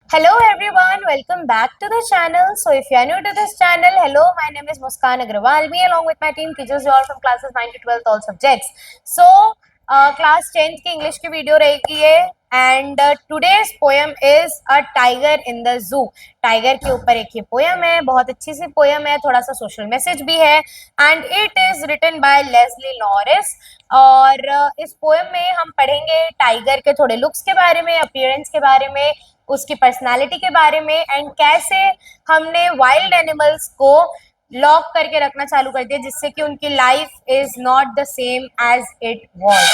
Hello everyone, welcome back to the channel. So if you are new to this channel, hello, my name is Muskan Agrawal. Me along with my team teachers you all from classes 9 to 12 all subjects. So class 10th की English की video रहेगी ये and today's poem is a tiger in the zoo. Tiger के ऊपर एक ये poem है, बहुत अच्छी सी पोयम है, थोड़ा सा सोशल मैसेज भी है and it is written by Leslie Norris. और इस पोयम में हम पढ़ेंगे टाइगर के थोड़े लुक्स के बारे में, अपीयरेंस के बारे में, उसकी पर्सनालिटी के बारे में एंड कैसे हमने वाइल्ड एनिमल्स को लॉक करके रखना चालू कर दिया जिससे कि उनकी life is not the same as it was.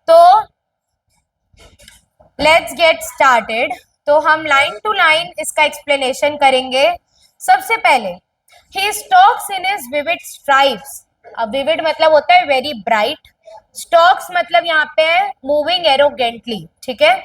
तो लेट्स गेट स्टार्टेड। तो हम लाइन टू लाइन इसका एक्सप्लेनेशन करेंगे। सबसे पहले he stalks in his vivid stripes. अब विविड मतलब होता है वेरी ब्राइट, स्टॉक्स मतलब यहाँ पे है मूविंग एरोगेंटली, ठीक है।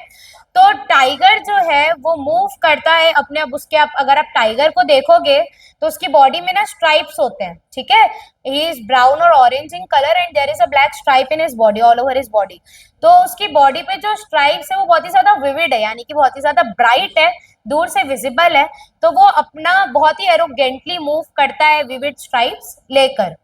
तो टाइगर जो है वो मूव करता है अपने, अब उसके अगर आप टाइगर को देखोगे तो उसकी बॉडी में ना स्ट्राइप्स होते हैं, ठीक है। ही इज ब्राउन और orange in colour and there is a black stripe in his body, all over his body. तो उसकी बॉडी पे जो स्ट्राइप्स है वो बहुत ही ज्यादा विविड है, यानी कि बहुत ही ज्यादा ब्राइट है, दूर से विजिबल है। तो वो अपना बहुत ही एरोगेंटली मूव करता है विविड स्ट्राइप्स लेकर।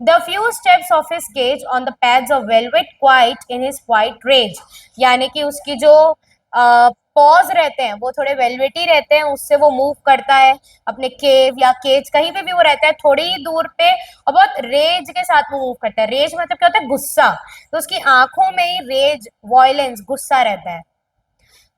The few steps of his cage on the pads of velvet quiet in his quiet rage, यानी कि उसकी जो पॉज रहते हैं वो थोड़े वेलवेटी रहते हैं, उससे वो मूव करता है अपने केव या केज, कहीं पे भी वो रहता है थोड़ी ही दूर पे, और बहुत रेज के साथ वो मूव करता है। रेज मतलब क्या होता है? गुस्सा। तो उसकी आंखों में ही रेज, वॉयलेंस, गुस्सा रहता है।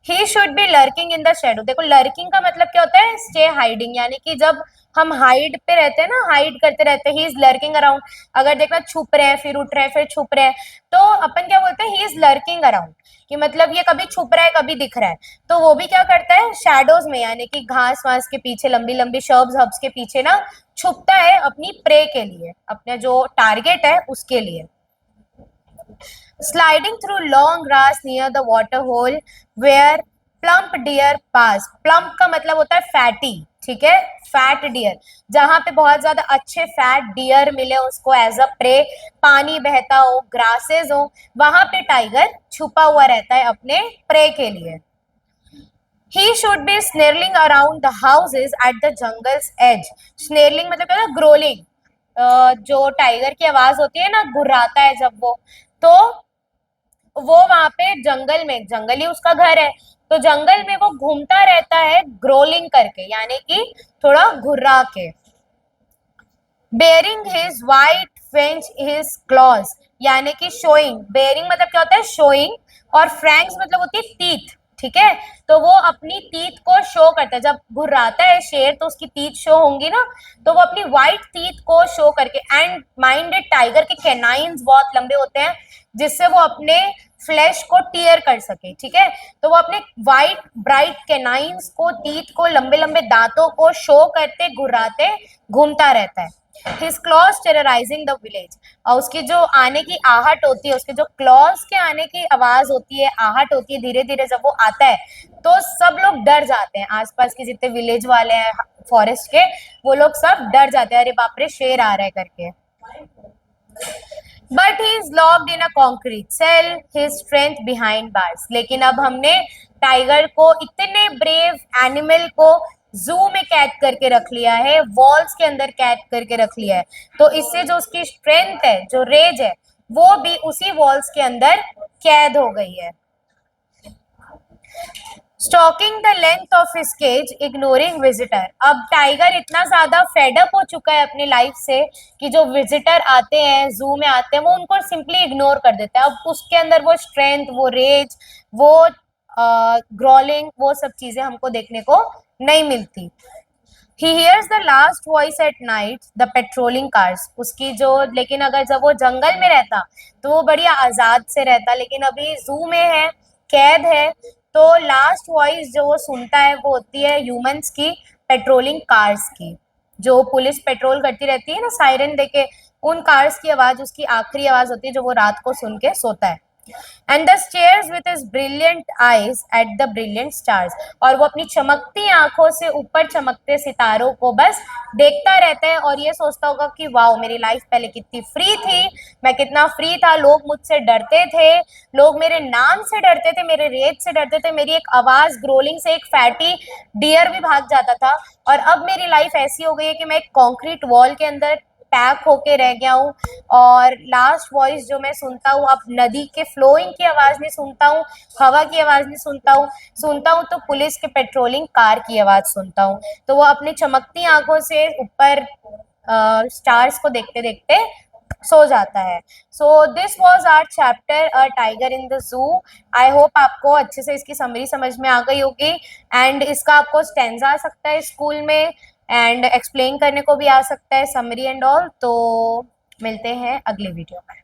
He should be lurking in the shadow. देखो लर्किंग का मतलब क्या होता है? स्टे हाइडिंग, यानी कि जब हम हाइड पे रहते हैं ना, हाइड करते रहते हैं, ही इज लर्किंग अराउंड। अगर देखना छुप रहे हैं फिर उठ रहे हैं फिर छुप रहे हैं, तो अपन क्या बोलते हैं? ही इज लर्किंग अराउंड, कि मतलब ये कभी छुप रहा है कभी दिख रहा है। तो वो भी क्या करता है? शैडोज में, यानी कि घास वास के पीछे, लंबी लंबी शर्ब्स हब्स के पीछे ना छुपता है अपनी प्रे के लिए, अपने जो टारगेट है उसके लिए। Sliding through long grass near the water hole where plump deer pass. Plump का मतलब होता है फैटी, ठीक है, फैट डियर, जहां पे बहुत ज्यादा अच्छे फैट डियर मिले उसको एज अ प्रे, पानी बहता हो, ग्रासेस हो, वहां पे टाइगर छुपा हुआ रहता है अपने प्रे के लिए। He should be snarling around the houses at the jungle's edge. Snarling मतलब क्या होता है? ग्रोलिंग। जो टाइगर की आवाज होती है ना, गुर्राता है जब तो वो वहां पे जंगल में, जंगल ही उसका घर है, तो जंगल में वो घूमता रहता है ग्रोलिंग करके, यानी कि थोड़ा घुर्रा के। Bearing his white French his clause, यानी कि शोइंग। बेयरिंग मतलब क्या होता है? शोइंग, और फ्रैंक्स मतलब होती है टीथ, ठीक है। तो वो अपनी टीथ को शो करता है, जब घुर्राता है शेर तो उसकी टीथ शो होंगी ना, तो वो अपनी व्हाइट टीथ को शो करके। एंड माइंडेड टाइगर के कैनाइन्स बहुत लंबे होते हैं जिससे वो अपने फ्लैश को टीयर कर सके, ठीक है। तो वो अपने व्हाइट ब्राइट कैनाइन्स को, टीथ को, लंबे लंबे दांतों को शो करते घुर्राते घूमता रहता है। His claws terrorizing the village, और उसकी जो आने की आहट होती है, उसके जो क्लॉज के आने की आवाज होती है, आहट होती है, धीरे धीरे जब वो आता है तो सब लोग डर जाते हैं। आसपास के जितने विलेज वाले हैं फॉरेस्ट के, वो लोग सब डर जाते हैं, अरे बाप रे शेर आ रहा है करके। But he is locked in a concrete cell, his strength behind bars. लेकिन अब हमने टाइगर को, इतने ब्रेव एनिमल को जू में कैद करके रख लिया है, वॉल्स के अंदर कैद करके रख लिया है, तो इससे जो उसकी स्ट्रेंथ है, जो रेज है, वो भी उसी वॉल्स के अंदर कैद हो गई है। Stalking the length of his cage ignoring visitor. अब टाइगर इतना ज्यादा फेडअप हो चुका है अपनी लाइफ से कि जो विजिटर आते हैं, जू में आते हैं, वो उनको सिंपली इग्नोर कर देता है। अब उसके अंदर वो स्ट्रेंथ, वो रेज, वो ग्रोलिंग, वो सब चीजें हमको देखने को नहीं मिलती। He hears the last voice at night, the patrolling cars. उसकी जो, लेकिन अगर जब वो जंगल में रहता तो वो बड़ी आजाद से रहता, लेकिन अभी जू में है, कैद है, तो लास्ट वॉइस जो वो सुनता है वो होती है ह्यूमंस की, पेट्रोलिंग कार्स की। जो पुलिस पेट्रोल करती रहती है ना सायरन देके, उन कार्स की आवाज उसकी आखिरी आवाज होती है जो वो रात को सुन के सोता है। And the stairs with his brilliant eyes at the brilliant stars, और वो अपनी चमकती आंखों से ऊपर चमकते सितारों को बस देखता रहता है और ये सोचता होगा कि वाओ मेरी लाइफ पहले कितनी फ्री थी, मैं कितना फ्री था, लोग मुझसे डरते थे, लोग मेरे नाम से डरते थे, मेरे रेत से डरते थे, मेरी एक आवाज ग्रोलिंग से एक फैटी डियर भी भाग जाता था। और अब मेरी लाइफ ऐसी हो गई है कि मैं एक कॉन्क्रीट वॉल के अंदर पैक होके रह गया हूँ। और लास्ट वॉइस जो मैं सुनता हूँ, अब नदी के फ्लोइंग की आवाज नहीं सुनता हूँ, हवा की आवाज नहीं सुनता हूँ तो पुलिस के पेट्रोलिंग कार की आवाज सुनता हूँ। तो वो अपनी चमकती आंखों से ऊपर स्टार्स को देखते देखते सो जाता है। So this was our chapter a tiger in the zoo. I hope आपको अच्छे से इसकी समरी समझ में आ गई होगी। एंड इसका आपको स्टेंजा आ सकता है स्कूल में, एंड एक्सप्लेन करने को भी आ सकता है समरी एंड ऑल। तो मिलते हैं अगले वीडियो में।